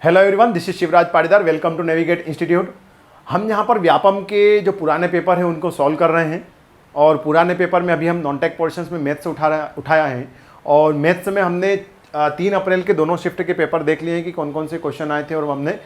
Hello everyone, this is Shivraj Patidar. Welcome to Navigate Institute. हम यहाँ पर व्यापम के जो पुराने पेपर हैं उनको सॉल्व कर रहे हैं और पुराने पेपर में अभी हम नॉन टेक पोर्शंस में मैथ्स उठाया है और मैथ्स में हमने 3 अप्रैल के दोनों शिफ्ट के पेपर देख लिए हैं कि कौन कौन से क्वेश्चन आए थे और हमने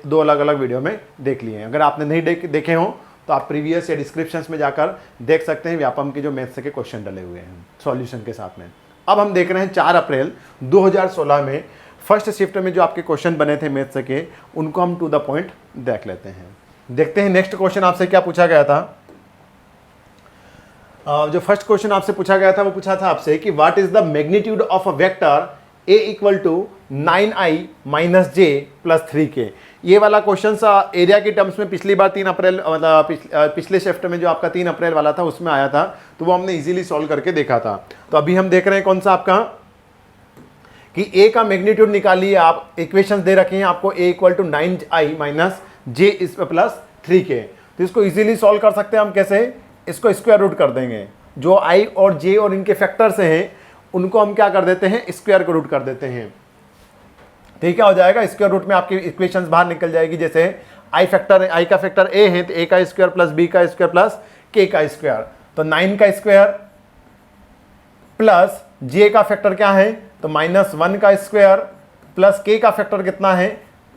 2 अलग अलग वीडियो में देख लिए हैं। अगर आपने नहीं देखे हों तो आप प्रीवियस या डिस्क्रिप्शंस में जाकर देख सकते हैं व्यापम के जो मैथ्स के क्वेश्चन डले हुए हैं सॉल्यूशन के साथ में। अब हम देख रहे हैं 4 अप्रैल 2016 में फर्स्ट शिफ्ट में जो आपके क्वेश्चन बने थे मैथ्स के, उनको हम टू द पॉइंट देख लेते हैं। देखते हैं नेक्स्ट क्वेश्चन आपसे क्या पूछा गया था। जो फर्स्ट क्वेश्चन आपसे पूछा गया था वो पूछा था आपसे कि what is the magnitude of a vector a equal to 9i minus j plus 3k। ये वाला क्वेश्चन एरिया के टर्म्स में पिछली बार 3 अप्रैल मतलब पिछले शिफ्ट में जो आपका 3 अप्रैल वाला था उसमें आया था, तो वो हमने इजीली सॉल्व करके देखा था। तो अभी हम देख रहे हैं कौन सा आपका कि a का मैग्नीट्यूड निकालिए। आप इक्वेशंस दे रखे हैं आपको a equal to 9i minus j इस प्लस 3k। तो इसको इजीली सॉल्व कर सकते हैं हम। कैसे? इसको स्क्वायर रूट कर देंगे। जो i और j और इनके फैक्टर्स हैं उनको हम क्या कर देते हैं, स्क्वायर को रूट कर देते हैं। तो क्या हो जाएगा, स्क्वायर रूट में आपकी इक्वेशंस बाहर निकल जाएगी। जैसे i का फैक्टर a है तो a का स्क्वायर प्लस b का स्क्वायर प्लस k का स्क्वायर, तो 9 का स्क्वायर प्लस j का फैक्टर क्या है तो -1 का स्क्वायर प्लस k का फैक्टर कितना है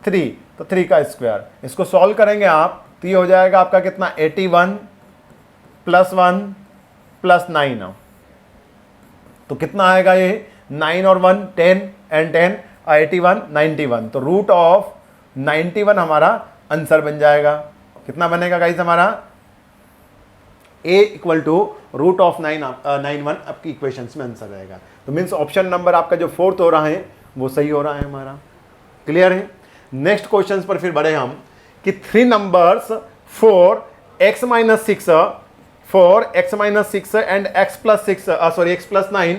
3, तो 3 का स्क्वायर। इसको सॉल्व करेंगे आप तो ये हो जाएगा आपका कितना 81 प्लस 1 प्लस 9। तो कितना आएगा ये 9 और 1 10 एंड 10 81 91। तो रूट ऑफ 91 हमारा आंसर बन जाएगा। कितना बनेगा गाइस हमारा a equal to root of 91 आपकी इक्वेशंस में आंसर रहेगा। तो मीन्स ऑप्शन नंबर आपका जो 4th हो रहा है वो सही हो रहा है हमारा। क्लियर है? नेक्स्ट क्वेश्चन पर फिर बढ़े हम कि 3 numbers 4x minus 6 and x plus 9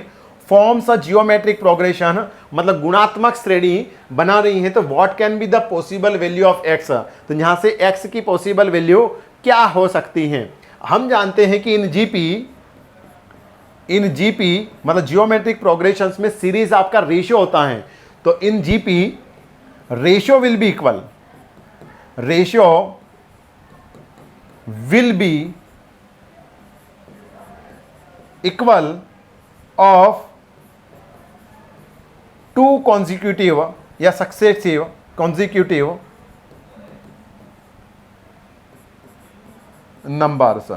forms a geometric progression, मतलब गुणात्मक श्रेणी बना रही है। तो what can be the possible value of x। तो यहां से x की पॉसिबल वैल्यू क्या हो सकती है। हम जानते हैं कि इन जीपी मतलब जियोमेट्रिक प्रोग्रेशंस में सीरीज आपका रेशियो होता है। तो in GP ratio will be equal of 2 consecutive या सक्सेसिव कॉन्जिक्यूटिव नंबर्स।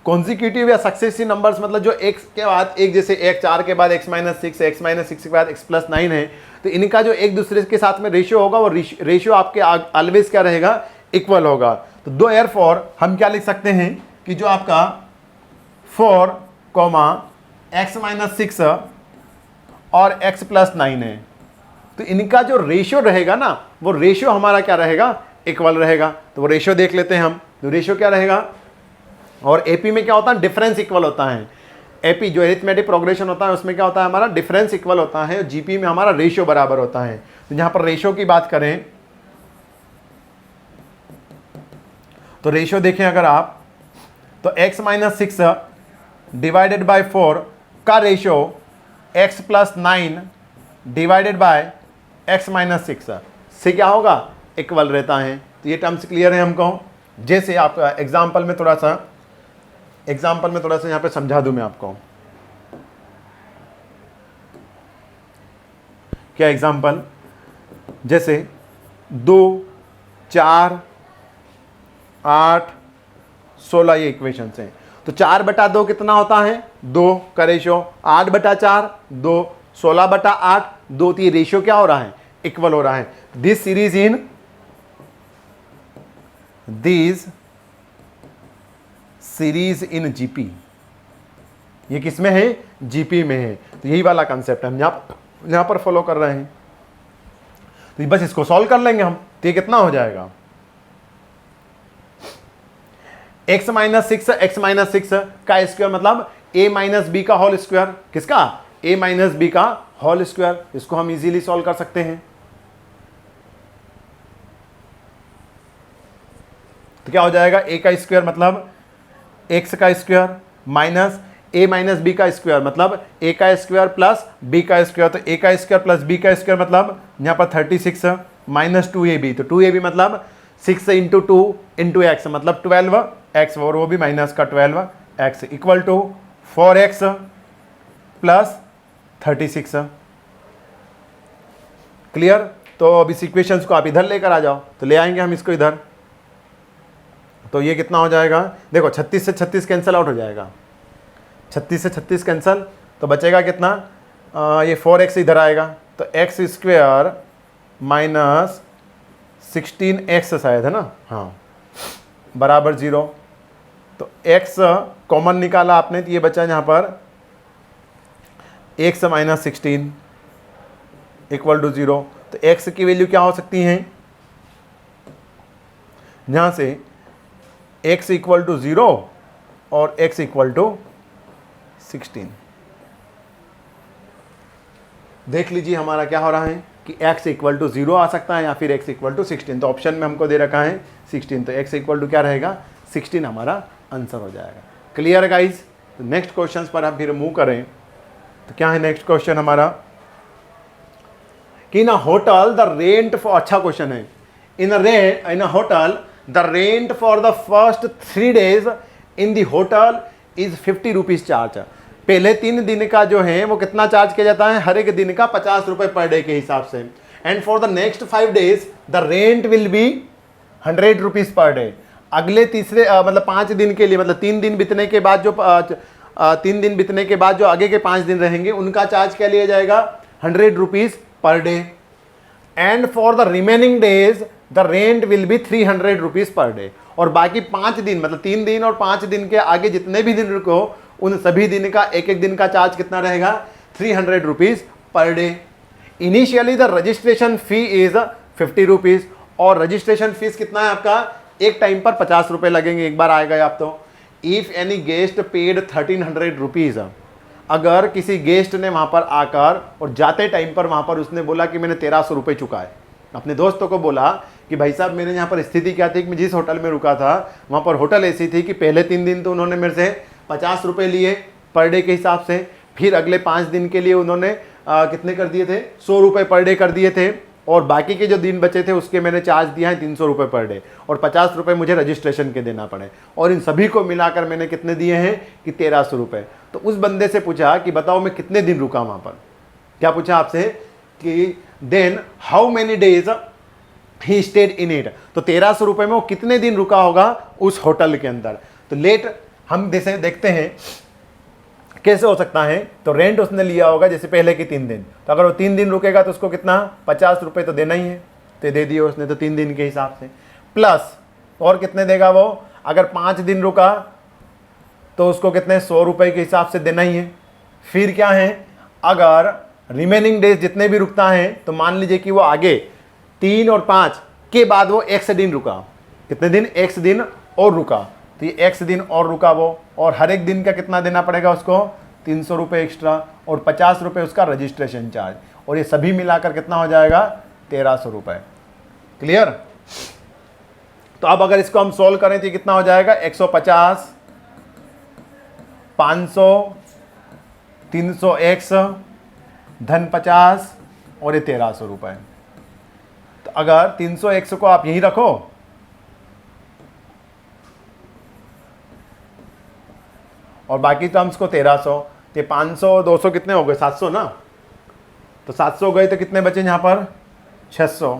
कॉन्जिक्यूटिव या सक्सेसिव नंबर्स मतलब जो एक के बाद एक, जैसे एक 4 के बाद x माइनस 6 के बाद x प्लस 9 है, तो इनका जो एक दूसरे के साथ में रेशियो होगा वो रेशियो आपके ऑलवेज क्या रहेगा, इक्वल होगा। तो दो एयरफॉर हम क्या लिख सकते हैं कि जो आपका 4, x माइनस 6 और x प्लस 9 है, तो इनका जो रेशियो रहेगा ना वो रेशियो हमारा क्या रहेगा, इक्वल रहेगा। तो वो रेशियो देख लेते हैं हम। तो रेशियो क्या रहेगा, और एपी में क्या होता है, डिफरेंस इक्वल होता है। एपी जो एरिथमेटिक प्रोग्रेशन होता है उसमें क्या होता है हमारा, डिफरेंस इक्वल होता है। जीपी में हमारा रेशियो बराबर होता है। तो यहां पर रेशियो की बात करें तो रेशियो देखें अगर आप तो x माइनस 6 डिवाइडेड बाय 4 का ratio x plus 9 divided by x minus 6 से क्या होगा, इक्वल रहता है। तो ये टर्म्स क्लियर है हमको। जैसे आप एग्जाम्पल में थोड़ा सा यहाँ पे समझा दूं मैं आपको। क्या एग्जाम्पल, जैसे 2, 4, 8, 16 ये इक्वेशंस हैं। तो 4/2 कितना होता है, 2 का रेशियो। 8/4 2, 16/8 2। तो ये रेशियो क्या हो रहा है, इक्वल हो रहा है। दिस सीरीज इन जीपी, ये किसमें है, जीपी में है। तो यही वाला कंसेप्ट हम यहां पर फॉलो कर रहे हैं। तो बस इसको सॉल्व कर लेंगे हम। तो ये कितना हो जाएगा, x माइनस 6 का स्क्वायर मतलब a माइनस बी का होल स्क्वायर। किसका, a माइनस बी का होल स्क्वायर। इसको हम इजीली सॉल्व कर सकते हैं। तो क्या हो जाएगा, a का स्क्वायर मतलब x का स्क्वायर माइनस ए माइनस बी का स्क्वायर मतलब ए का स्क्वायर प्लस बी का स्क्वायर, तो ए का स्क्वायर प्लस बी का स्क्वायर मतलब यहाँ पर 36 माइनस 2ab, तो 2ab मतलब 6 इंटू 2 इंटू एक्स मतलब 12x, और वो भी माइनस का 12x equal to 4x plus 36। Clear? तो अब इस इक्वेशंस को आप इधर लेकर आ जाओ, तो ले आएंगे हम इसको इधर, तो ये कितना हो जाएगा, देखो 36 से 36 कैंसिल आउट हो जाएगा, 36 से 36 कैंसिल, तो बचेगा कितना, ये 4x इधर आएगा, तो एक्स स्क्वेयर माइनस 16x शायद है ना, हाँ, बराबर 0। तो x कॉमन निकाला आपने, तो ये बचा यहाँ पर x माइनस 16 इक्वल टू 0। तो x की वैल्यू क्या हो सकती है, यहाँ से x इक्वल टू 0 और x इक्वल टू 16। देख लीजिए हमारा क्या हो रहा है कि x इक्वल टू 0 आ सकता है या फिर x इक्वल टू 16, तो ऑप्शन में हमको दे रखा है 16, तो x इक्वल टू क्या रहेगा, 16 हमारा आंसर हो जाएगा। क्लियर है गाइज? तो नेक्स्ट क्वेश्चन पर हम फिर मूव करें, तो क्या है नेक्स्ट क्वेश्चन हमारा कि in a hotel the rent for, अच्छा क्वेश्चन है, in a hotel the rent for the first 3 days in the hotel is 50 rupees charge. पहले 3 दिन का जो है वो कितना चार्ज किया जाता है, हर एक दिन का 50 रुपए पर डे के हिसाब से, and for the next 5 days the rent will be 100 rupees per day. अगले तीसरे मतलब 5 दिन के लिए, मतलब 3 दिन बीतने के बाद जो 3 दिन बीतने के बाद जो आगे के 5 दिन रहेंगे उनका चार्ज क्या लिया जाएगा, 100 rupees per day, and for the remaining days the rent will be 300 rupees per day. और बाकी 5 दिन मतलब 3 दिन और 5 दिन के आगे जितने भी दिन रुको उन सभी दिन का एक एक दिन का चार्ज कितना रहेगा, 300 rupees per day. Initially the registration fee is 50 rupees, और रजिस्ट्रेशन फीस कितना है आपका, एक टाइम पर 50 रुपए लगेंगे, एक बार आएगा आप तो। If any guest paid 1300 rupees, अगर किसी गेस्ट ने वहां पर आकर और जाते टाइम पर वहां पर उसने बोला कि मैंने 1300 रुपये चुकाए, अपने दोस्तों को बोला कि भाई साहब मेरे यहाँ पर स्थिति क्या थी कि मैं जिस होटल में रुका था वहाँ पर होटल ऐसी थी कि पहले 3 दिन तो उन्होंने मेरे से 50 रुपये लिए पर डे के हिसाब से, फिर अगले 5 दिन के लिए उन्होंने कितने कर दिए थे, 100 रुपये पर डे कर दिए थे, और बाकी के जो दिन बचे थे उसके मैंने चार्ज दिया है 300 रुपये पर डे, और 50 रुपये मुझे रजिस्ट्रेशन के देना पड़े, और इन सभी को मिलाकर मैंने कितने दिए हैं कि 1300 रुपये। तो उस बंदे से पूछा कि बताओ मैं कितने दिन रुका वहाँ पर, क्या पूछा आपसे कि then how many days he stayed in it, तो 1300 रुपये में वो कितने दिन रुका होगा उस होटल के अंदर। तो लेट हम जैसे देखते हैं कैसे हो सकता है, तो रेंट उसने लिया होगा जैसे पहले की 3 दिन, तो अगर वो 3 दिन रुकेगा तो उसको कितना 50 रुपये तो देना ही है, तो दे दिए उसने, तो 3 दिन के हिसाब से, प्लस और कितने देगा वो, अगर 5 दिन रुका तो उसको कितने 100 रुपये के हिसाब से देना ही है। फिर क्या है, अगर रिमेनिंग डेज जितने भी रुकता है, तो मान लीजिए कि वो आगे 3 और 5 के बाद वो x दिन रुका, कितने दिन, x दिन और रुका, तो ये x दिन और रुका वो, और हर एक दिन का कितना देना पड़ेगा उसको, 300 रुपये एक्स्ट्रा, और 50 रुपये उसका रजिस्ट्रेशन चार्ज, और ये सभी मिलाकर कितना हो जाएगा 1300 रुपये। क्लियर? तो अब अगर इसको हम सोल्व करें तो कितना हो जाएगा, 150, 500, 300x धन 50 और ये 1300 रुपये। तो अगर 300x को आप यहीं रखो, और बाकी टर्म्स को 1300, ये 500 200 कितने हो गए, 700 ना, तो 700 गए तो कितने बचे यहाँ पर 600,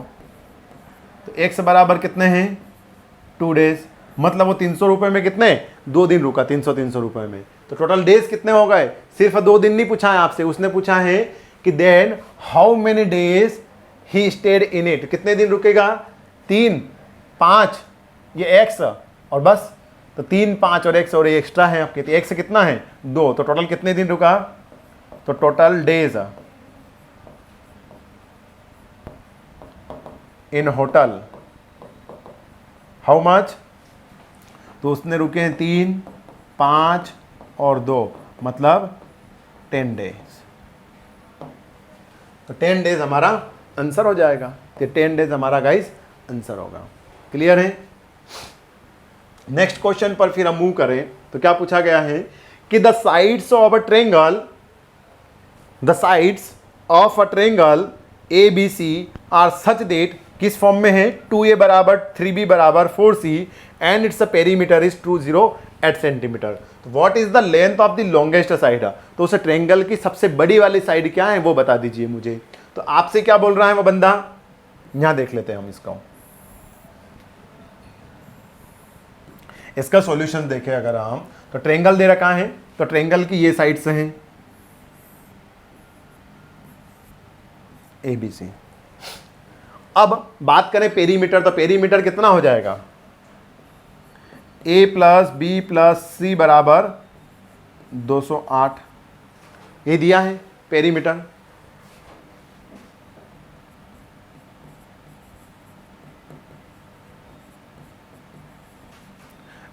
तो x बराबर कितने हैं 2 डेज, मतलब वो 300 रुपये में कितने 2 दिन रुका, 300 रुपये में, तो टोटल डेज कितने हो गए, सिर्फ 2 दिन नहीं पूछा है आपसे, उसने पूछा है कि then how many days he stayed in it, कितने दिन रुकेगा, 3, 5 ये x और बस, तो 3, 5 और x और ये एक्स्ट्रा है आपके, तो x कितना है 2, तो टोटल कितने दिन रुका, तो total days in hotel how much, तो उसने रुके हैं 3, 5 और 2, मतलब 10 डेज, तो 10 डेज हमारा आंसर हो जाएगा, तो 10 डेज हमारा गाइस आंसर होगा। क्लियर है? नेक्स्ट क्वेश्चन पर फिर हम मूव करें, तो क्या पूछा गया है कि the sides of a triangle, the sides of a triangle A B C are such that, किस फॉर्म में है, 2a बराबर 3b बराबर 4c and its perimeter is 208 centimetre. तो what is the length of the longest side, तो उस triangle की सबसे बड़ी वाली साइड क्या है वो बता दीजिए मुझे। तो आपसे क्या बोल रहा है वो बंदा, यहां देख लेते हैं हम इसका सॉल्यूशन देखें अगर हम, तो ट्रेंगल दे रखा है, तो ट्रेंगल की ये साइड से हैं ए बी सी। अब बात करें पेरीमीटर, तो पेरीमीटर कितना हो जाएगा, a प्लस बी प्लस सी बराबर 208, ये दिया है पेरीमीटर।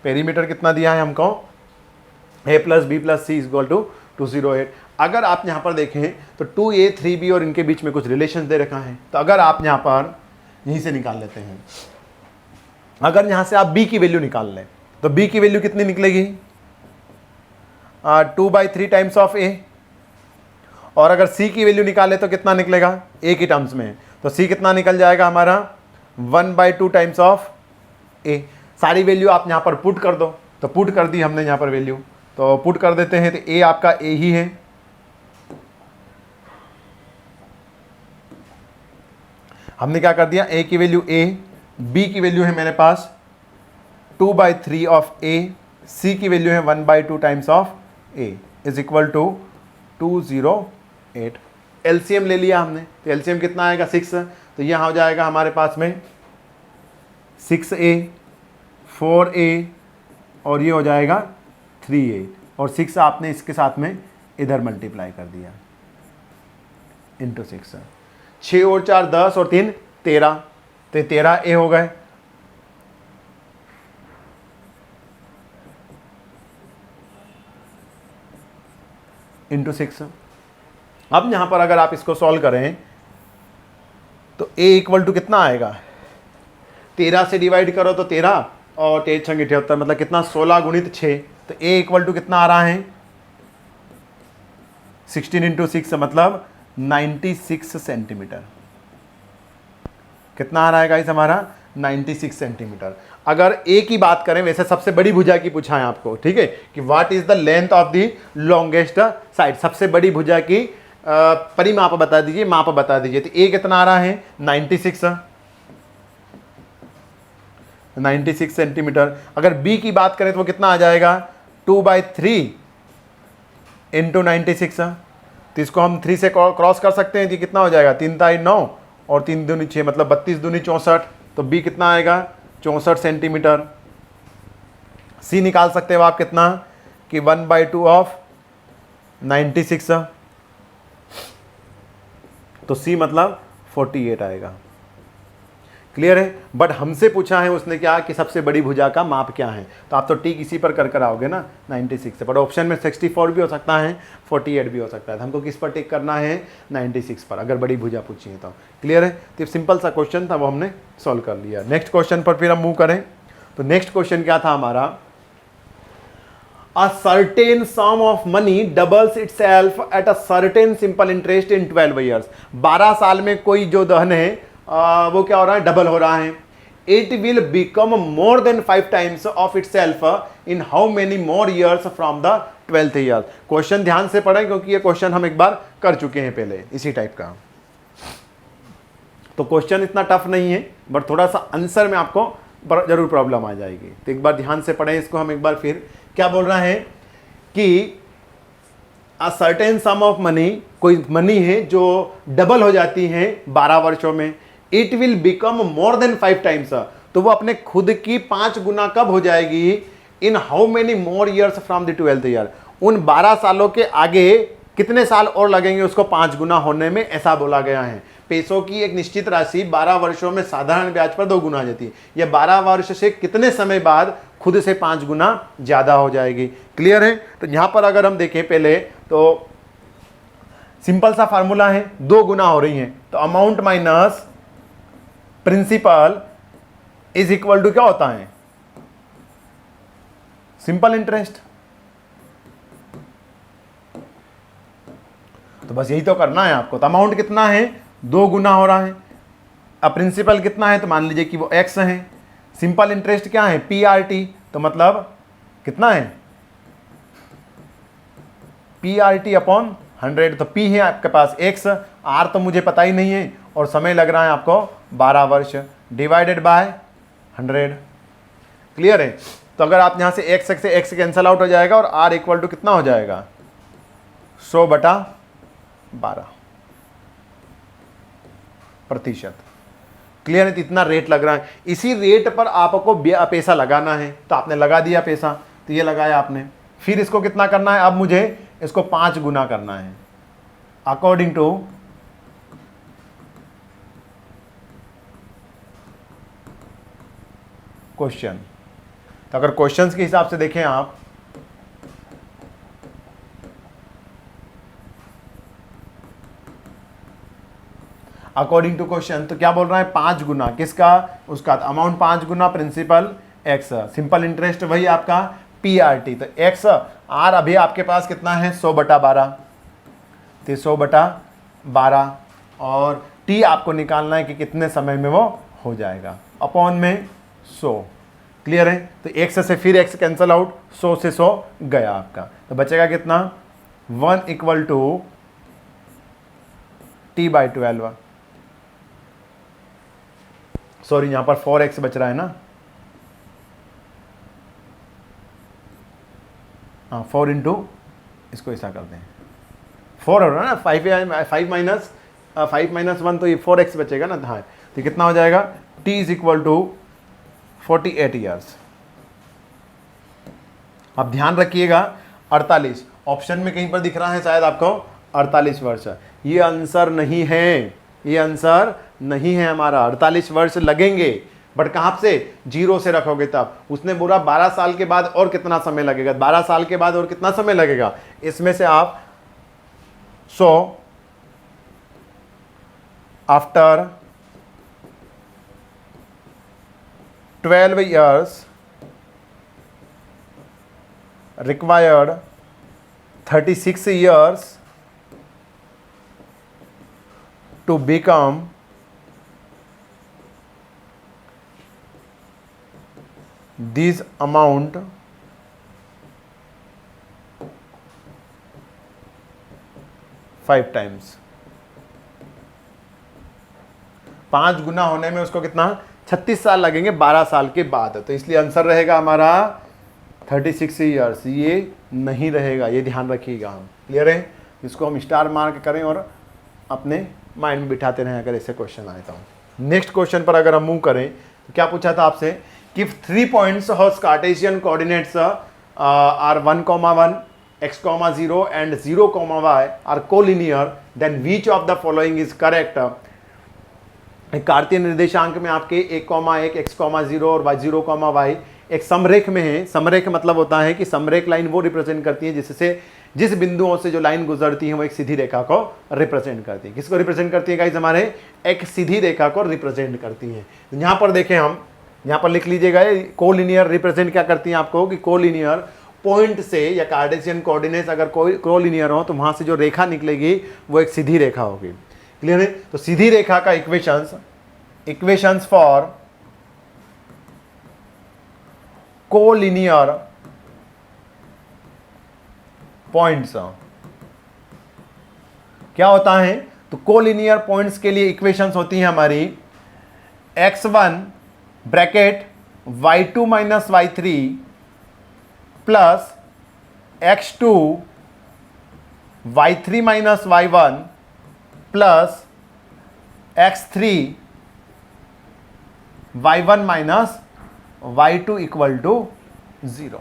पेरीमीटर कितना दिया है हमको, a plus B plus C equal to 208। अगर आप यहां पर देखें तो 2a 3b और इनके बीच में कुछ रिलेशन दे रखा है, तो अगर आप यहां पर यहीं से निकाल लेते हैं, अगर यहां से आप b की वैल्यू निकाल लें तो b की वैल्यू कितनी निकलेगी, 2/3 टाइम्स ऑफ a, और अगर c की वैल्यू निकाले तो कितना निकलेगा, a की टर्म्स में, तो c कितना निकल जाएगा हमारा 1/2 टाइम्स ऑफ a। सारी वैल्यू आप यहां पर पुट कर दो, तो पुट कर दी हमने यहां पर वैल्यू, तो पुट कर देते हैं, तो a आपका a ही है, हमने क्या कर दिया, a की वैल्यू a, b की वैल्यू है मेरे पास 2/3 ऑफ a, c की वैल्यू है 1/2 times of a is equal to 208। LCM ले लिया हमने, तो एलसीएम कितना आएगा 6, तो यहाँ हो जाएगा हमारे पास में 6a 4a और ये हो जाएगा 3a, और 6 आपने इसके साथ में इधर मल्टीप्लाई कर दिया इंटू 6, 6 और 4 10 और 3 13, तो 13a हो गए। इंटू 6। अब यहां पर अगर आप इसको सॉल्व करें तो a इक्वल टू कितना आएगा, 13 से डिवाइड करो तो 13 और 13 छंग 78, मतलब कितना 16 गुणित 6, तो a इक्वल टू कितना आ रहा है 16 इंटू 6 मतलब 96 सेंटीमीटर। कितना आ रहा है गाइस हमारा 96 सेंटीमीटर। अगर ए की बात करें, वैसे सबसे बड़ी भुजा की पूछा है आपको, ठीक है, कि what is the length of the longest side, सबसे बड़ी भुजा की परिमाप बता दीजिए, माप बता दीजिए। तो ए कितना आ रहा है 96 सेंटीमीटर। अगर बी की बात करें तो वो कितना आ जाएगा 2/3 इंटू 96, तो इसको हम 3 से क्रॉस कर सकते हैं, कि कितना हो जाएगा 3 ताई 9 और 3 दूनी 6, मतलब 32 दूनी 64, तो बी कितना आएगा 64 सेंटीमीटर। सी निकाल सकते हो आप कितना, कि 1/2 ऑफ 96, तो सी मतलब 48 आएगा। क्लियर है। बट हमसे पूछा है उसने क्या, कि सबसे बड़ी भुजा का माप क्या है, तो आप तो टिक इसी पर कर आओगे ना 96 से, बट ऑप्शन में 64 भी हो सकता है 48 भी हो सकता है, तो हमको किस पर टिक करना है 96 पर, अगर बड़ी भुजा पूछी है तो। क्लियर है। तो सिंपल सा क्वेश्चन था, वो हमने सॉल्व कर लिया। नेक्स्ट क्वेश्चन पर फिर हम मूव करें, तो नेक्स्ट क्वेश्चन क्या था हमारा, A certain sum of money doubles itself at a certain simple interest in 12 years। 12 साल में कोई जो धन है वो क्या हो रहा है, डबल हो रहा है। It will become more than 5 times of itself in how many more years from the 12th year। Question ध्यान से पढ़ें, क्योंकि ये क्वेश्चन हम एक बार कर चुके हैं पहले इसी टाइप का, तो क्वेश्चन इतना टफ नहीं है, बट थोड़ा सा आंसर में आपको जरूर प्रॉब्लम आ जाएगी। तो एक बार ध्यान से पढ़ें इसको हम एक बार फिर। क्या बोल रहा है कि a certain some of money, कोई मनी है जो डबल हो जाती है 12 वर्षों में। It will become more than 5 times, तो वो अपने खुद की 5 गुना कब हो जाएगी, in how many more years from the 12th year, उन 12 सालों के आगे कितने साल और लगेंगे उसको 5 गुना होने में, ऐसा बोला गया है। पैसों की एक निश्चित राशि 12 वर्षों में साधारण ब्याज पर 2 गुना हो जाती है, यह 12 वर्ष से कितने समय बाद खुद से 5 गुना ज्यादा हो जाएगी। क्लियर है। तो यहां पर अगर हम देखें पहले, तो सिंपल सा फार्मूला है, 2 गुना हो रही है, तो amount minus principal is equal to क्या होता है, सिंपल इंटरेस्ट। तो बस यही तो करना है आपको। तो अमाउंट कितना है, 2 गुना हो रहा है। अब प्रिंसिपल कितना है, तो मान लीजिए कि वो x है। सिंपल इंटरेस्ट क्या है, PRT, तो मतलब कितना है, PRT अपॉन 100। तो P है आपके पास x, R तो मुझे पता ही नहीं है, और समय लग रहा है आपको 12 वर्ष, डिवाइडेड बाय 100। क्लियर है। तो अगर आप यहां से x से x कैंसल आउट हो जाएगा, और R इक्वल टू कितना हो जाएगा, 100/12 प्रतिशत। क्लियर है। तो इतना रेट लग रहा है, इसी रेट पर आपको पैसा लगाना है। तो आपने लगा दिया पैसा, तो ये लगाया आपने। फिर इसको कितना करना है, अब मुझे इसको 5 गुना करना है अकॉर्डिंग टू क्वेश्चन। तो अगर क्वेश्चंस के हिसाब से देखें आप, अकॉर्डिंग टू क्वेश्चन, तो क्या बोल रहा है, 5 गुना किसका, उसका अमाउंट 5 गुना प्रिंसिपल x, सिंपल इंटरेस्ट वही आपका PRT। तो x R अभी आपके पास कितना है, 100/12, तो 100/12, और T आपको निकालना है कि कितने समय में वो हो जाएगा, अपॉन में 100। क्लियर है। तो x से फिर x कैंसल आउट, 100 से 100 गया आपका, तो बचेगा कितना, 1 इक्वल टू T/12। सॉरी, यहां पर 4x बच रहा है ना, हाँ 4 इंटू, इसको ऐसा करते हैं, 4 हो रहा है ना, 5 माइनस 1, तो ये 4x बचेगा ना। हाँ, तो कितना हो जाएगा, t is equal to 48 years. अब ध्यान रखिएगा, 48 ऑप्शन में कहीं पर दिख रहा है शायद आपको 48 वर्ष, ये आंसर नहीं है, ये आंसर नहीं है हमारा। 48 वर्ष लगेंगे, बट कहां से, 0 से रखोगे तब। उसने बोला 12 साल के बाद और कितना समय लगेगा, 12 साल के बाद और कितना समय लगेगा, इसमें से आप 100 after 12 years required 36 years to become this amount five times। 5 गुना होने में उसको कितना, 36 साल लगेंगे 12 साल के बाद। तो इसलिए आंसर रहेगा हमारा 36 ईयर्स, ये नहीं रहेगा, ये ध्यान रखिएगा हम। क्लियर है। इसको हम स्टार मार्क करें और अपने माइंड में बिठाते रहें अगर ऐसे क्वेश्चन आए तो। नेक्स्ट क्वेश्चन पर अगर हम मूव करें, तो क्या पूछा था आपसे कि 3 points whose Cartesian coordinates are 1,1 x, 0 and 0, y are collinear, then which of the following is correct। कार्तीय निर्देशांक में आपके 1,1 x, 0 और y 0, y एक समरेख में है। समरेख मतलब होता है कि समरेख लाइन वो रिप्रेजेंट करती है जिससे जिस बिंदुओं से जो लाइन गुजरती है वो एक सीधी रेखा को रिप्रेजेंट करती है। किसको रिप्रेजेंट करती है गाइस, हमारे एक सीधी रेखा को रिप्रेजेंट करती है। यहां पर देखें, हम यहां पर लिख लीजिएगा, कोलिनियर रिप्रेजेंट क्या करती है आपको, कि कोलिनियर पॉइंट से या कार्टेशियन कोऑर्डिनेट्स अगर कोई कोलिनियर हो तो वहां से जो रेखा निकलेगी वो एक सीधी रेखा होगी। क्लियर है। तो सीधी रेखा का इक्वेशंस फॉर कोलिनियर पॉइंट्स क्या होता है, तो कोलिनियर पॉइंट्स के लिए इक्वेशंस होती हैं हमारी x1 bracket y2 minus y3 plus x2 y3 minus y1 plus x3 y1 minus y2 equal to 0।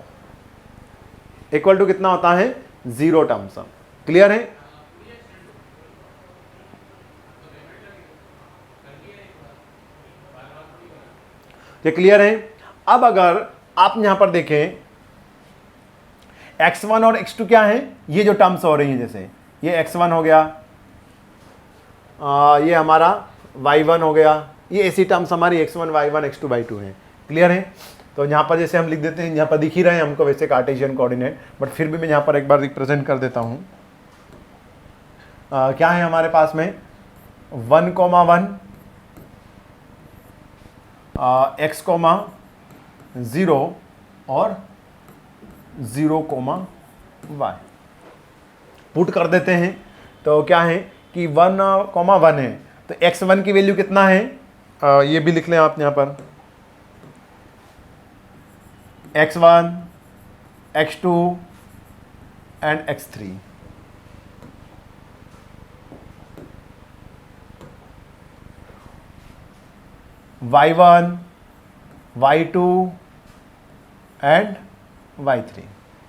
Equal to कितना होता है, 0 टर्म्स। क्लियर है। ये क्लियर है। अब अगर आप यहां पर देखें, x1 और x2 क्या है, ये जो टर्म्स हो रही हैं, जैसे ये x1 हो गया, ये हमारा y1 हो गया, ये ऐसी टर्म्स हमारी x1 y1 x2 y2 है। क्लियर है। तो यहाँ पर जैसे हम लिख देते हैं, यहाँ पर दिख ही रहे हैं हमको वैसे कार्टेशियन कोऑर्डिनेट, बट फिर भी मैं यहाँ पर एक बार रिप्रेजेंट कर देता हूँ। क्या है हमारे पास में 1,1 x, 0 और 0,y पुट कर देते हैं। तो क्या है कि 1,1 है, तो x1 की वैल्यू कितना है, ये भी लिख लें आप यहाँ पर, x1, x2 and x3। y1, y2 and y3।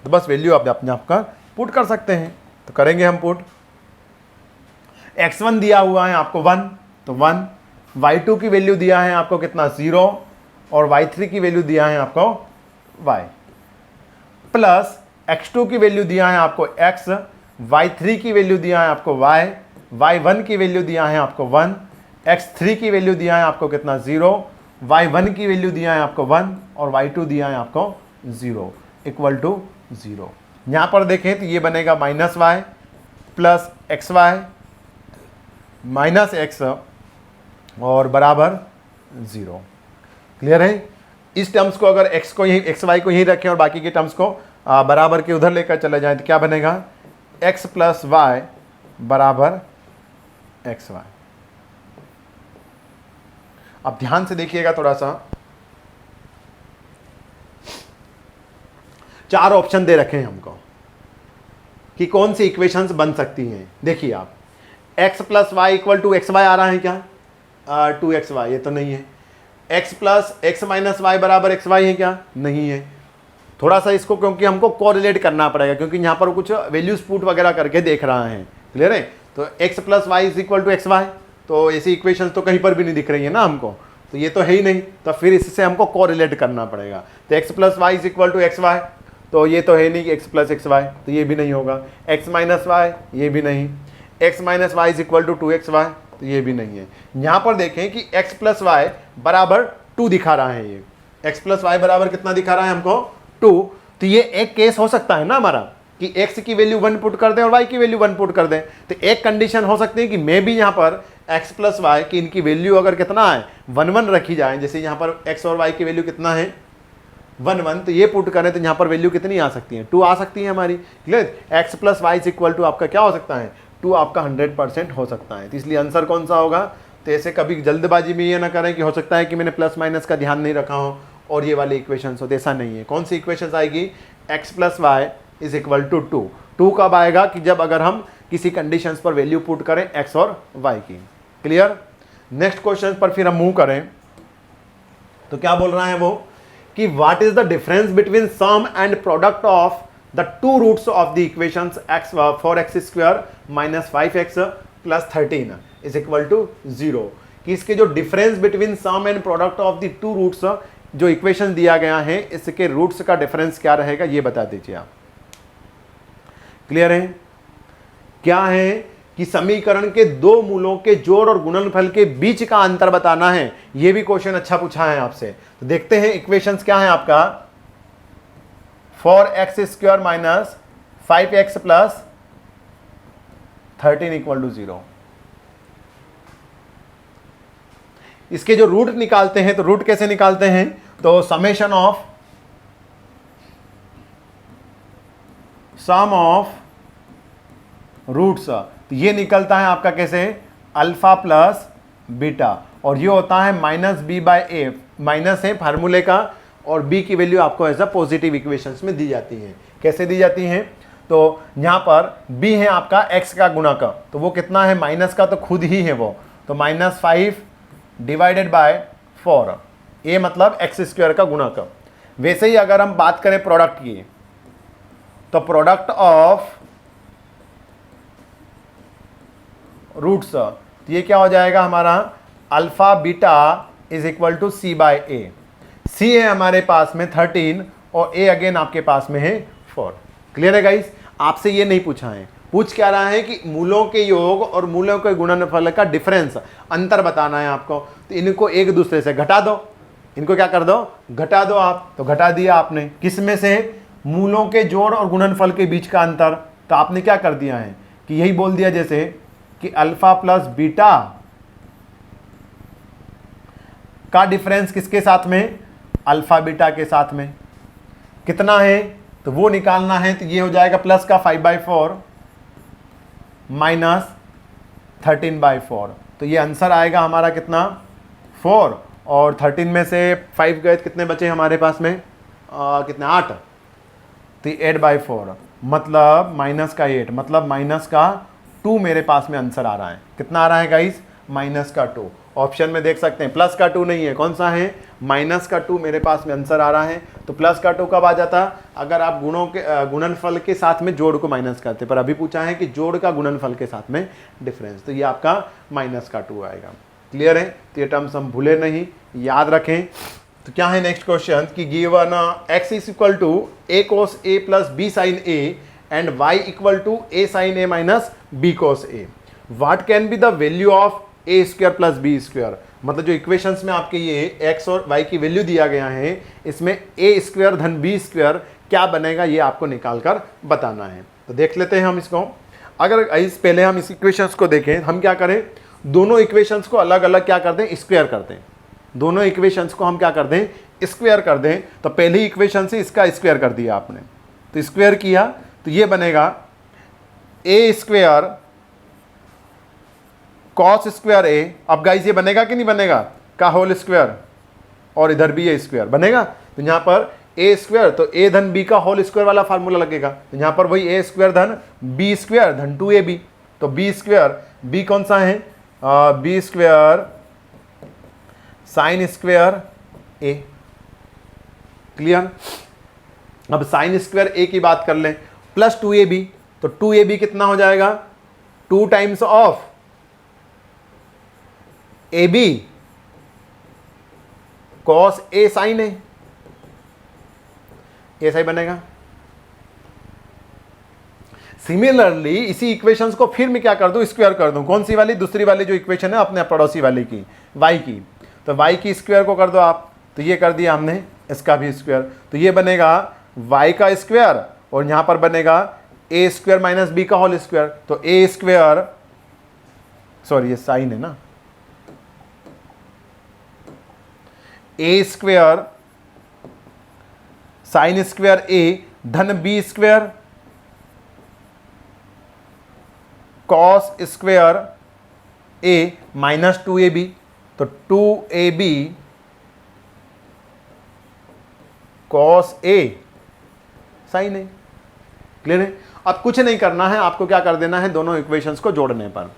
तो बस वैल्यू आप अपने आप का पुट कर सकते हैं। तो करेंगे हम पुट। x1 दिया हुआ है आपको 1, तो 1, y2 की वैल्यू दिया है आपको कितना 0, और y3 की वैल्यू दिया है आपको y, प्लस x2 की वैल्यू दिया है आपको x, y3 की वैल्यू दिया है आपको y, y1 की वैल्यू दिया है आपको 1, x3 की वैल्यू दिया है आपको कितना 0, y1 की वैल्यू दिया है आपको 1, और y2 दिया है आपको 0, इक्वल टू 0। यहाँ पर देखें तो ये बनेगा -y plus xy minus x और बराबर 0। क्लियर है? इस टर्म्स को अगर x को यही xy को यहीं रखें और बाकी के टर्म्स को बराबर के उधर लेकर चले जाएं तो क्या बनेगा, x प्लस y बराबर xy। अब ध्यान से देखिएगा थोड़ा सा, 4 ऑप्शन दे रखे हैं हमको कि कौन सी इक्वेशंस बन सकती हैं। देखिए आप, x plus y equal to x y आ रहा है क्या, 2xy, ये तो नहीं है। x plus x minus y बराबर एक्स वाई है क्या, नहीं है। थोड़ा सा इसको क्योंकि हमको कोरिलेट करना पड़ेगा, क्योंकि यहाँ पर कुछ वैल्यूज पुट वगैरह करके देख रहा है। क्लियर है? तो x plus y is equal to x y, तो ऐसी इक्वेशन तो कहीं पर भी नहीं दिख रही है ना हमको, तो ये तो है ही नहीं, तो फिर इससे हमको कोरिलेट करना पड़ेगा। तो x plus y is equal to x y, तो ये तो है नहीं कि x प्लस एक्स वाई, तो ये भी नहीं होगा। x माइनस वाई, ये भी नहीं। x minus y is equal to 2xy, तो ये भी नहीं है। यहाँ पर देखें कि x प्लस वाई बराबर 2 दिखा रहा है, ये x प्लस वाई बराबर कितना दिखा रहा है हमको 2। तो ये एक केस हो सकता है ना हमारा कि x की वैल्यू 1 पुट कर दें और y की वैल्यू 1 पुट कर दें। तो एक कंडीशन हो सकती है कि मैं भी यहाँ पर x प्लस वाई की इनकी वैल्यू अगर कितना है 1 1 रखी जाए, जैसे यहाँ पर x और y की वैल्यू कितना है 1 1, तो ये पुट करें तो यहाँ पर वैल्यू कितनी आ सकती है, 2 आ सकती है हमारी। Clear? x plus y is equal to आपका क्या हो सकता है, 2 आपका 100% हो सकता है। तो इसलिए आंसर कौन सा होगा। तो ऐसे कभी जल्दबाजी में ये ना करें कि हो सकता है कि मैंने प्लस माइनस का ध्यान नहीं रखा हो और ये वाली इक्वेशन हो, तो ऐसा नहीं है। कौन सी इक्वेशन आएगी, x plus y is equal to 2। 2 कब आएगा कि जब अगर हम किसी कंडीशंस पर वैल्यू पुट करें x और y की। क्लियर? नेक्स्ट क्वेश्चन पर फिर हम मूव करें तो क्या बोल रहा है वो कि what is the difference between sum and product of the two roots of the equations x 4x square minus 5x plus 13 is equal to 0। कि इसके जो difference between sum and product of the two roots जो equation दिया गया है, इसके roots का difference क्या रहेगा ये बता दीजिए आप। क्लियर है? क्या है कि समीकरण के दो मूलों के जोड़ और गुणनफल के बीच का अंतर बताना है। ये भी क्वेश्चन अच्छा पूछा है आपसे। तो देखते हैं इक्वेशंस क्या है आपका, 4x square minus 5x plus 13 equal to 0। इसके जो रूट निकालते हैं तो रूट कैसे निकालते हैं, तो summation of sum of roots, तो ये निकलता है आपका कैसे, अल्फा प्लस बीटा, और ये होता है माइनस बी बाय ए। माइनस है फार्मूले का और b की वैल्यू आपको ऐसा पॉजिटिव इक्वेशंस में दी जाती है। कैसे दी जाती हैं, तो यहाँ पर b है आपका x का गुणक, तो वो कितना है माइनस का, तो खुद ही है वो, तो -5 डिवाइडेड बाय 4, a मतलब x स्क्वायर का गुणक। वैसे ही अगर हम बात करें प्रोडक्ट की, तो प्रोडक्ट ऑफ रूट्स, तो ये क्या हो जाएगा हमारा, alpha beta is equal to c by a. c है हमारे पास में 13 और a अगेन आपके पास में है 4। क्लियर है गाइस? आपसे ये नहीं पूछा है, पूछ क्या रहा है कि मूलों के योग और मूलों के गुणनफल का डिफरेंस, अंतर बताना है आपको। तो इनको एक दूसरे से घटा दो, इनको क्या कर दो, घटा दो आप। तो घटा दिया आपने, किस में से, मूलों के जोड़ और गुणनफल के बीच का अंतर। तो आपने क्या कर दिया है कि यही बोल दिया जैसे कि अल्फा प्लस बीटा का डिफरेंस किसके साथ में, अल्फा बीटा के साथ में कितना है, तो वो निकालना है। तो ये हो जाएगा प्लस का 5/4 माइनस 13/4, तो ये आंसर आएगा हमारा कितना 4, और 13 में से 5 गए कितने बचे हमारे पास में कितने 8, तो 8/4 मतलब माइनस का 8, मतलब माइनस का 2 मेरे पास में आंसर आ रहा है। कितना आ रहा है गाइस, माइनस का 2। ऑप्शन में देख सकते हैं प्लस का 2 नहीं है, कौन सा है, माइनस का 2 मेरे पास में आंसर आ रहा है। तो प्लस का 2 कब आ जाता, अगर आप गुणों के गुणनफल के साथ में जोड़ को माइनस करते, पर अभी पूछा है कि जोड़ का गुणनफल के साथ में डिफरेंस, तो ये आपका माइनस का 2 आएगा। क्लियर है, तो ये टर्म्स हम भूले नहीं, याद रखें। तो क्या है नेक्स्ट क्वेश्चन कि given x is equal to a cos a plus b sin a and y equal to a sin a minus b cos a, what can be the value of a square plus b square. मतलब जो equations में आपके ये x और y की value दिया गया है, इसमें a स्क्वायर धन b स्क्वायर क्या बनेगा, ये आपको निकाल कर बताना है। तो देख लेते हैं हम इसको। अगर इस पहले हम इस इक्वेशंस को देखें, हम क्या करें, दोनों इक्वेशंस को अलग अलग क्या कर दें, स्क्वायर कर दें। दोनों इक्वेशंस को हम क्या कर दें, स्क्वायर कर दें। तो पहली इक्वेशन से इसका स्क्वायर कर दिया आपने, तो स्क्वायर किया तो ये बनेगा ए स्क्वायर कॉस स्क्वायर ए। अब गाइस ये बनेगा कि नहीं बनेगा, का होल स्क्वायर, और इधर भी ए स्क्वायर बनेगा। तो यहाँ पर ए स्क्वायर, तो ए धन बी का होल स्क्वायर वाला फार्मूला लगेगा। तो यहाँ पर वही ए स्क्वायर धन बी स्क्वायर धन 2ab, तो बी स्क्वायर, बी कौन सा है, बी स्क्वायर साइन स्क्वायर ए। क्लियर। अब साइन स्क्वायर ए की बात कर लें, प्लस 2ab, तो 2ab कितना हो जाएगा, 2 times of ab cos A sine A, ऐसा ही बनेगा। सिमिलरली इसी इक्वेशंस को फिर मैं क्या कर दूं, स्क्वायर कर दूं। कौन सी वाली, दूसरी वाली जो इक्वेशन है अपने पड़ोसी वाली की, y की, तो y की स्क्वायर को कर दो आप, तो ये कर दिया हमने, इसका भी स्क्वायर, तो ये बनेगा y का स्क्वायर, और यहां पर बनेगा a स्क्वायर माइनस b का होल स्क्वायर। तो a स्क्वायर, सॉरी ये साइन है ना, a square sine square a धन b square cos square a minus 2ab, तो 2ab cos a sine a। Clear है। अब कुछ नहीं करना है, आपको क्या कर देना है, दोनों इक्वेशंस को जोड़ने पर।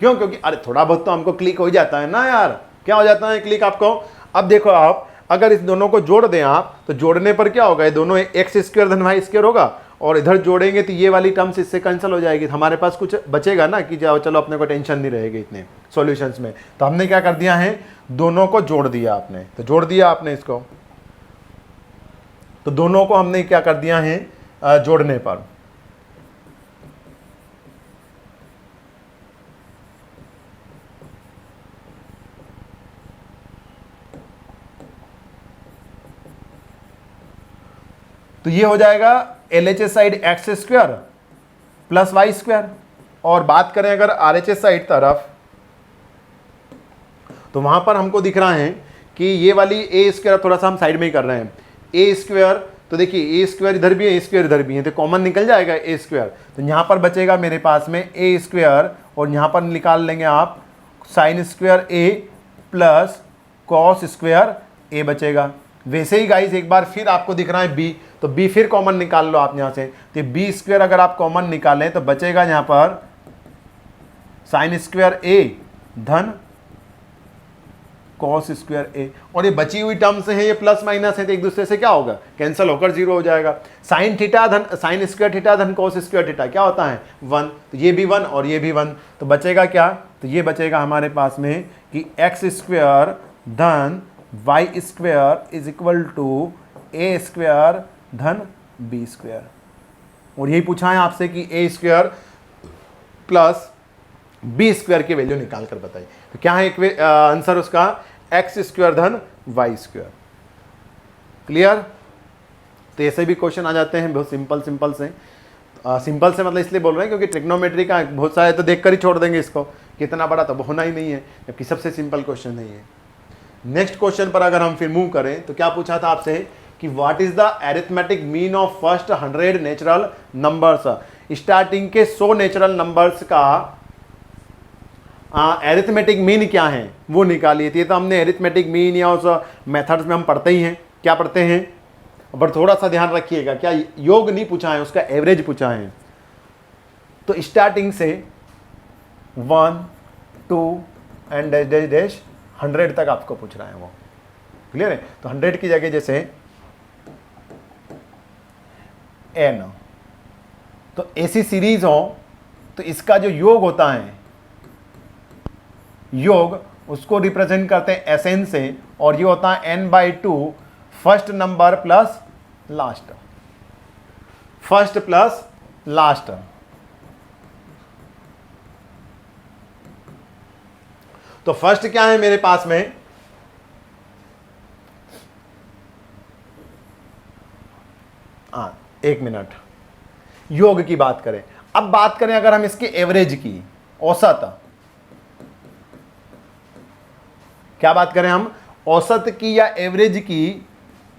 क्यों, क्योंकि अरे थोड़ा बहुत तो हमको क्लिक हो जाता है ना यार, क्या हो जाता है क्लिक आपको। अब देखो आप अगर इस दोनों को जोड़ दें आप, तो जोड़ने पर क्या होगा, ये दोनों एक्स स्क्वायर धन वाई स्क्वायर होगा, और इधर जोड़ेंगे तो ये वाली टर्म्स इससे कैंसिल हो जाएगी, तो हमारे पास कुछ बचेगा ना कि जाओ चलो अपने को टेंशन नहीं रहेगी इतने सॉल्यूशंस में। तो हमने क्या कर दिया है, दोनों को जोड़ दिया आपने, तो जोड़ दिया आपने इसको, तो दोनों को हमने क्या कर दिया है, जोड़ने पर। तो ये हो जाएगा LHS side x square plus y square, और बात करें अगर RHS साइड तरफ, तो वहां पर हमको दिख रहा है कि ये वाली ए स्क्वायर, थोड़ा सा हम साइड में ही कर रहे हैं, ए स्क्वायर, तो देखिए ए स्क्वायर इधर भी है, ए स्क्वायर इधर भी है, तो कॉमन निकल जाएगा ए स्क्वायर, तो यहां पर बचेगा मेरे पास में ए स्क्वायर, और यहां पर निकाल लेंगे आप साइन स्क्वायर ए प्लस कॉस स्क्वायर ए बचेगा। वैसे ही गाइस एक बार फिर आपको दिख रहा है बी, तो बी फिर कॉमन निकाल लो आप यहां से, तो बी स्क्वायर अगर आप कॉमन निकालें तो बचेगा यहां पर साइन स्क्वायर ए धन कॉस स्क्वायर ए, और ये बची हुई टर्म्स हैं, ये प्लस माइनस है, तो एक दूसरे से क्या होगा, कैंसिल होकर जीरो हो जाएगा। साइन थीटा धन साइन स्क्वायर थीटा धन कॉस स्क्वायर थीटा क्या होता है 1, तो ये भी 1 और ये भी 1, तो बचेगा क्या, तो ये बचेगा हमारे पास में कि एक्स स्क्वायर धन y square is equal to A square धन बी स्क्वायर। और यही पूछा है आपसे कि A square plus B square की वैल्यू निकाल कर बताइए, तो क्या है आंसर उसका, एक्स स्क्वायर धन वाई स्क्वायर। क्लियर। तो ऐसे भी क्वेश्चन आ जाते हैं बहुत सिंपल से। सिंपल से मतलब इसलिए बोल रहे हैं क्योंकि ट्रिग्नोमेट्री का बहुत सारे तो देख कर ही छोड़ देंगे इसको, कितना बड़ा तो होना ही नहीं है, जबकि सबसे सिंपल क्वेश्चन नहीं है। नेक्स्ट क्वेश्चन पर अगर हम फिर मूव करें तो क्या पूछा था आपसे कि what is the arithmetic mean of first 100 natural numbers. Starting के 100 नेचुरल नंबर्स का अरिथमेटिक मीन क्या है वो निकालिए। ये तो हमने अरिथमेटिक मीन या उस मेथड्स में हम पढ़ते ही हैं, क्या पढ़ते हैं, पर थोड़ा सा ध्यान रखिएगा, क्या योग नहीं पूछा है, उसका एवरेज पूछा है। तो स्टार्टिंग से 1 2 एंड डैश डैश डैश 100 तक आपको पूछ रहा है वो, क्लियर है। तो 100 की जगह जैसे n, तो ऐसी सीरीज हो तो इसका जो योग होता है, योग उसको रिप्रेजेंट करते हैं Sn से, और ये होता है n/2 first number plus last, first plus last. तो फर्स्ट क्या है मेरे पास में, एक मिनट, योग की बात करें। अब बात करें अगर हम इसके एवरेज की, औसत, क्या बात करें हम, औसत की या एवरेज की,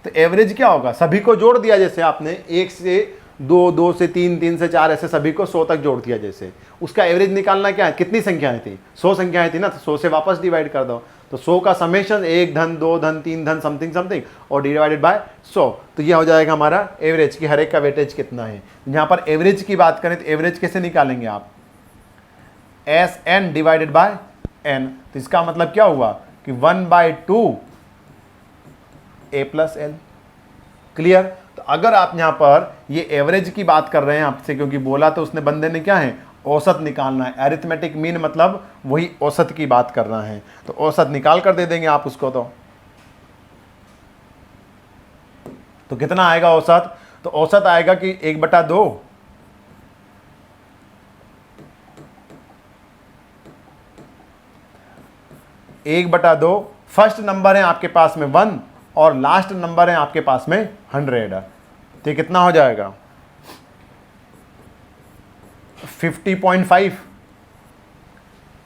तो एवरेज क्या होगा, सभी को जोड़ दिया, जैसे आपने 1 से 2, 2 से 3, 3 से 4, ऐसे सभी को 100 तक जोड़ दिया, जैसे उसका एवरेज निकालना क्या है, कितनी संख्याएं थी, 100 संख्याएं थी ना, तो 100 से वापस डिवाइड कर दो, तो 100 का समेशन 1 धन 2 धन 3 धन समथिंग समथिंग और डिवाइडेड बाय 100, तो यह हो जाएगा हमारा एवरेज की हर एक का वेटेज कितना है। यहाँ पर एवरेज की बात करें तो एवरेज कैसे निकालेंगे आप, Sn डिवाइडेड बाय n, तो इसका मतलब क्या हुआ कि 1/2 a प्लस l, क्लियर। तो अगर आप यहां पर ये एवरेज की बात कर रहे हैं आपसे, क्योंकि बोला तो उसने बंदे ने क्या है, औसत निकालना है, अरिथमेटिक मीन मतलब वही औसत की बात कर रहा है, तो औसत निकाल कर दे देंगे आप उसको। तो कितना आएगा औसत, तो औसत आएगा कि 1/2 1/2 फर्स्ट नंबर है आपके पास में 1 और लास्ट नंबर है आपके पास में 100, तो कितना हो जाएगा 50.5,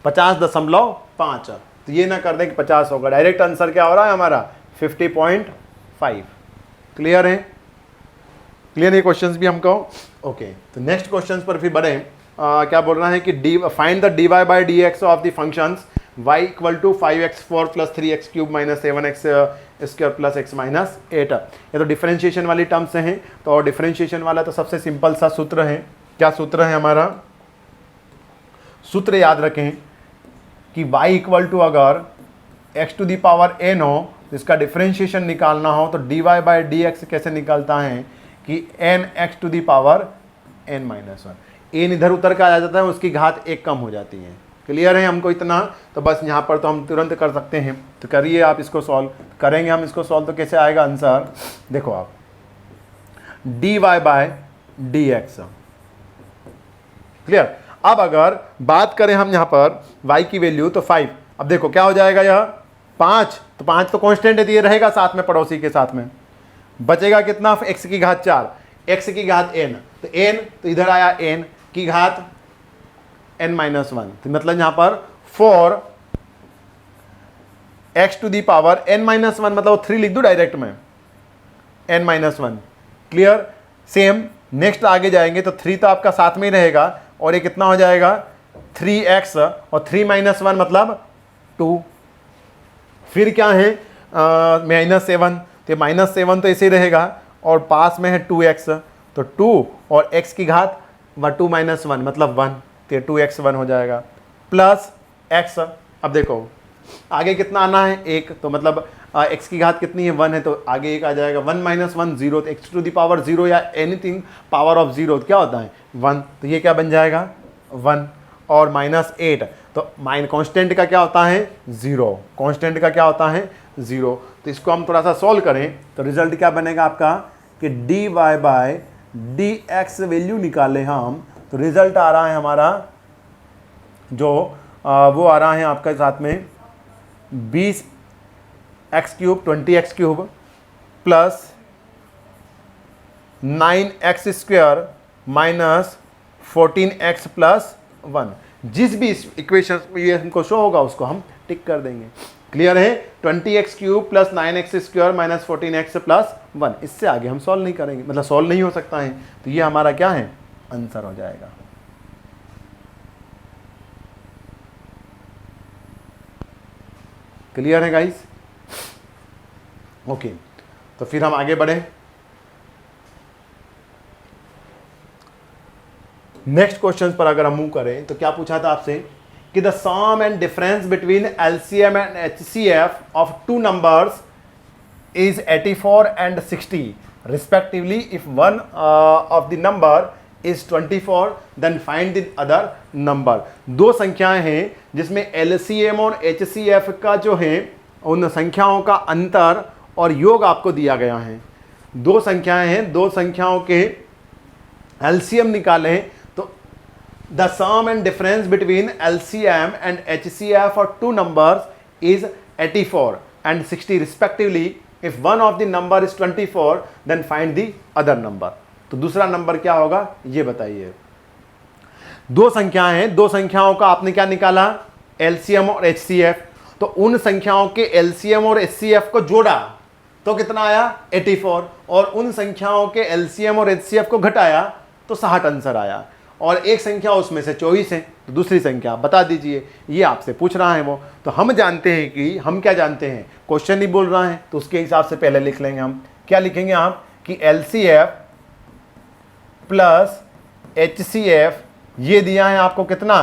50.5। तो ये ना कर दें कि 50 होगा, डायरेक्ट आंसर क्या हो रहा है हमारा 50.5। क्लियर है, क्लियर है क्वेश्चंस भी हमको। ओके, तो नेक्स्ट क्वेश्चंस पर फिर बढ़े। क्या बोल रहा है कि find the dy/dx of the functions y = 5x4 + 3x³ - 7x² + x - 8। ये तो डिफरेंशिएशन वाली टर्म्स हैं, तो डिफरेंशिएशन वाला तो सबसे सिंपल सा सूत्र है। क्या सूत्र है हमारा, सूत्र याद रखें कि y = अगर x⁴n हो तो इसका डिफरेंशिएशन निकालना हो तो dy/dx कैसे निकलता है कि nx⁴n - 1, n इधर उतर का आ जाता है, उसकी घात 1 कम हो जाती है। क्लियर है हमको इतना, तो बस यहाँ पर तो हम तुरंत कर सकते हैं, तो करिए आप इसको सॉल्व। करेंगे हम इसको सॉल्व तो कैसे आएगा आंसर, देखो आप dy/dx, क्लियर। अब अगर बात करें हम यहाँ पर y की वैल्यू तो 5, अब देखो क्या हो जाएगा, यह 5, तो 5 तो कांस्टेंट है, तो ये रहेगा साथ में पड़ोसी के साथ में, बचेगा कितना x की घात 4, x की घात n, तो n तो इधर आया n की घात n - 1, तो मतलब यहाँ पर 4 x⁴n - 1 मतलब 3 लिख दो डायरेक्ट में, n - 1, क्लियर। सेम नेक्स्ट आगे जाएंगे तो 3 तो आपका साथ में ही रहेगा, और ये कितना हो जाएगा 3x और 3 - 1 मतलब 2, फिर क्या है -7, तो -7 तो ऐसे ही रहेगा, और पास में है 2x, तो 2 और x की घात 2 - 1 मतलब 1, तो 2x1 हो जाएगा प्लस x। अब देखो आगे कितना आना है 1, तो मतलब x की घात कितनी है 1 है, तो आगे 1 आ जाएगा, 1 - 1 0, तो x⁴ या एनीथिंग पावर ऑफ 0 क्या होता है 1, तो ये क्या बन जाएगा 1 और -8, तो कांस्टेंट का क्या होता है 0, कांस्टेंट का क्या होता है 0। तो इसको हम थोड़ा सा सॉल्व करें तो रिजल्ट क्या बनेगा आपका कि dy/dx वैल्यू निकालें हम, तो रिजल्ट आ रहा है हमारा जो वो आ रहा है आपके साथ में 20x³ 20x³ + 9x² minus 14x plus 1, जिस भी इक्वेशन ये हमको शो होगा उसको हम टिक कर देंगे। क्लियर है? 20x cube plus 9x square minus 14x plus 1, इससे आगे हम सॉल्व नहीं करेंगे, मतलब सॉल्व नहीं हो सकता है, तो ये हमारा क्या है, आंसर हो जाएगा। क्लियर है गाइस? ओके, तो फिर हम आगे बढ़े। नेक्स्ट क्वेश्चन पर अगर हम मूव करें तो क्या पूछा था आपसे कि the sum and difference between LCM and HCF of two numbers is 84 and 60 respectively. If one of the number is 24 then find the other number. दो संख्याएं हैं जिसमें एलसीएम और एचसीएफ का जो है उन संख्याओं का अंतर और योग आपको दिया गया है। दो संख्याएं हैं, दो संख्याओं के एलसीएम निकालें तो the sum and difference between LCM and HCF और two numbers is 84 and 60 respectively. If one of the number is 24 then find the other number. तो दूसरा नंबर क्या होगा ये बताइए। दो संख्याएं हैं, दो संख्याओं का आपने क्या निकाला, एलसीएम और एचसीएफ। तो उन संख्याओं के एलसीएम और एचसीएफ को जोड़ा तो कितना आया 84, और उन संख्याओं के एलसीएम और एचसीएफ को घटाया तो 60 आंसर आया। और एक संख्या उसमें से 24 है, तो दूसरी संख्या बता दीजिए, ये आपसे पूछ रहा है वो। तो हम जानते हैं कि हम क्या जानते हैं, क्वेश्चन ही बोल रहा है, तो उसके हिसाब से पहले लिख लेंगे हम। क्या लिखेंगे आप कि एलसीएफ प्लस एचसीएफ ये दिया है आपको कितना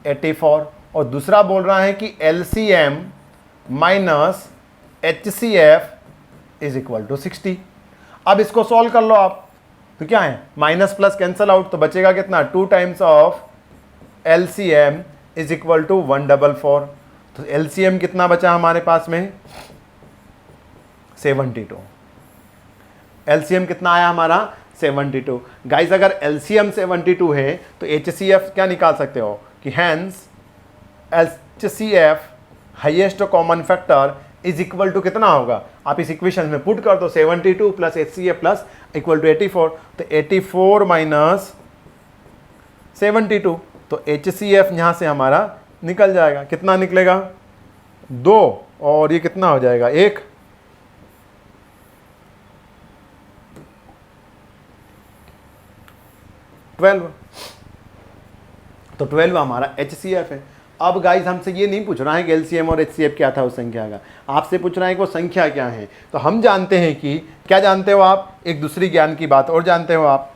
84, और दूसरा बोल रहा है कि LCM minus HCF is equal to 60। अब इसको सॉल्व कर लो आप, तो क्या है माइनस प्लस कैंसल आउट, तो बचेगा कितना 2 times of LCM is equal to 144। तो एलसीएम कितना बचा हमारे पास में 72। एलसीएम कितना आया हमारा 72। गाइस अगर एलसीएम 72 है तो एचसीएफ क्या निकाल सकते हो कि hence HCF highest common factor is equal to कितना होगा, आप इस इक्वेशन में पुट कर दो 72 plus HCF plus equal to 84। तो 84 माइनस 72, तो एचसीएफ यहां से हमारा निकल जाएगा, कितना निकलेगा 2, और ये कितना हो जाएगा 1। तो 12 हमारा एचसीएफ है। अब गाइस हमसे ये नहीं पूछ रहा है कि एलसीएम और एचसीएफ क्या था उस संख्या का, आपसे पूछ रहा है कि वो संख्या क्या है। तो हम जानते हैं कि क्या जानते हो आप, एक दूसरी ज्ञान की बात और जानते हो आप।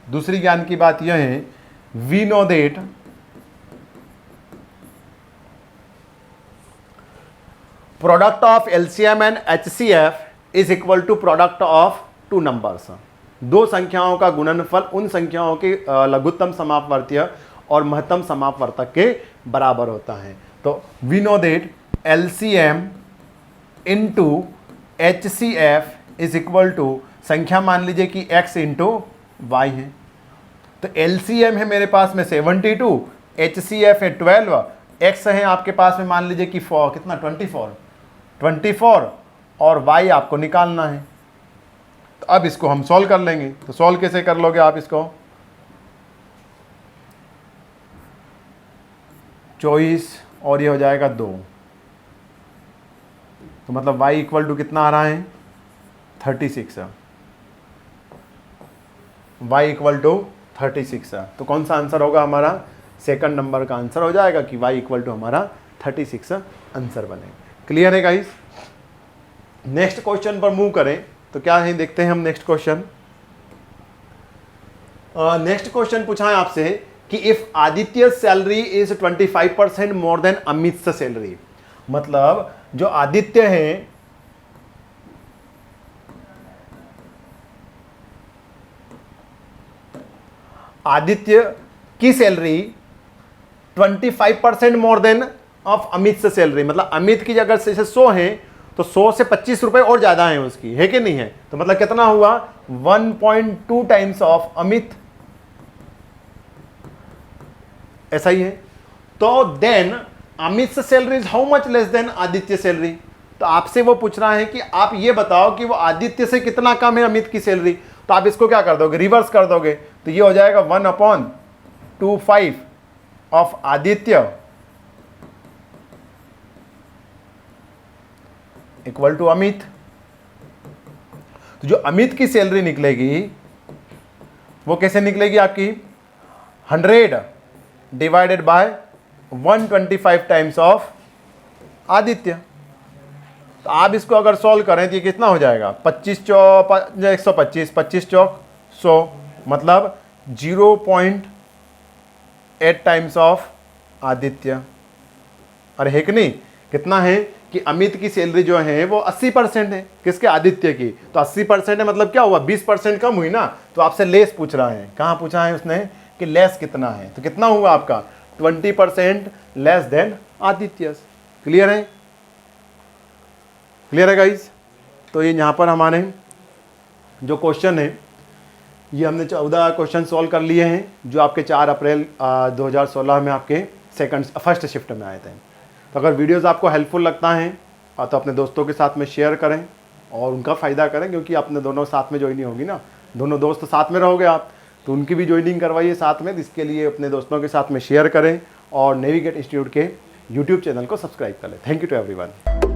दूसरी ज्ञान की बात यह है, we know that product of LCM and HCF is equal to product of two numbers. दो संख्याओं का गुणनफल उन संख्याओं के लघुत्तम समापवर्तीय और महत्तम समापवर्तक के बराबर होता है। तो we know that LCM into HCF is equal to, संख्या मान लीजिए कि x इंटू वाई है। तो एलसीएम है मेरे पास में 72, एचसीएफ है 12, x है आपके पास में मान लीजिए कि कितना 24 और y आपको निकालना है। तो अब इसको हम सॉल्व कर लेंगे। तो सॉल्व कैसे कर लोगे आप इसको, 24 और ये हो जाएगा 2, तो मतलब y इक्वल टू कितना आ रहा है 36। y इक्वल टू 36 है। तो कौन सा आंसर होगा हमारा, सेकंड नंबर का आंसर हो जाएगा कि y इक्वल टू हमारा 36 आंसर बनेगा। क्लियर है गाइस? नेक्स्ट क्वेश्चन पर मूव करें तो क्या है देखते हैं हम नेक्स्ट क्वेश्चन। नेक्स्ट क्वेश्चन पूछा है आपसे कि if Aditya salary is 25% more than Amit salary, मतलब जो आदित्य है आदित्य की salary 25% more than of Amit से सैलरी, मतलब अमित की अगर जैसे 100 है तो 100 से 25 रुपए और ज्यादा है उसकी, है कि नहीं है। तो मतलब कितना हुआ 1.2 टाइम्स ऑफ अमित, ऐसा ही है। तो then Amit salary is how much less than Aditya salary. तो आपसे वो पूछ रहा है कि आप ये बताओ कि वो आदित्य से कितना कम है अमित की सैलरी। तो आप इसको क्या कर दोगे, रिवर्स कर दोगे, तो ये हो जाएगा 1/25 of Aditya equal to Amit. तो जो अमित की सैलरी निकलेगी वो कैसे निकलेगी आपकी, 100 divided by 125 times of Aditya. तो आप इसको अगर सॉल्व करें तो ये कितना हो जाएगा, 25 चौक 125, 25 चौक 100, मतलब 0.8 टाइम्स ऑफ आदित्य। अरे है कि नहीं, कितना है कि अमित की सैलरी जो है वो 80% है, किसके, आदित्य की। तो 80% है मतलब क्या हुआ, 20% कम हुई ना। तो आपसे लेस पूछ रहा है, कहाँ पूछा है उसने कि लेस कितना है, तो कितना हुआ आपका 20% लेस देन आदित्य। क्लियर है, क्लियर है गाइज। तो ये यहाँ पर हमारे जो क्वेश्चन है ये हमने 14 क्वेश्चन सॉल्व कर लिए हैं, जो आपके 4 अप्रैल 2016 में आपके फर्स्ट शिफ्ट में आए थे। तो अगर वीडियोस आपको हेल्पफुल लगता है तो अपने दोस्तों के साथ में शेयर करें और उनका फ़ायदा करें, क्योंकि अपने दोनों साथ में ज्वाइनिंग होगी ना, दोनों दोस्त साथ में रहोगे आप, तो उनकी भी ज्वाइनिंग करवाइए साथ में। इसके लिए अपने दोस्तों के साथ में शेयर करें और नेविगेट इंस्टीट्यूट के यूट्यूब चैनल को सब्सक्राइब कर लें। Thank you to everyone.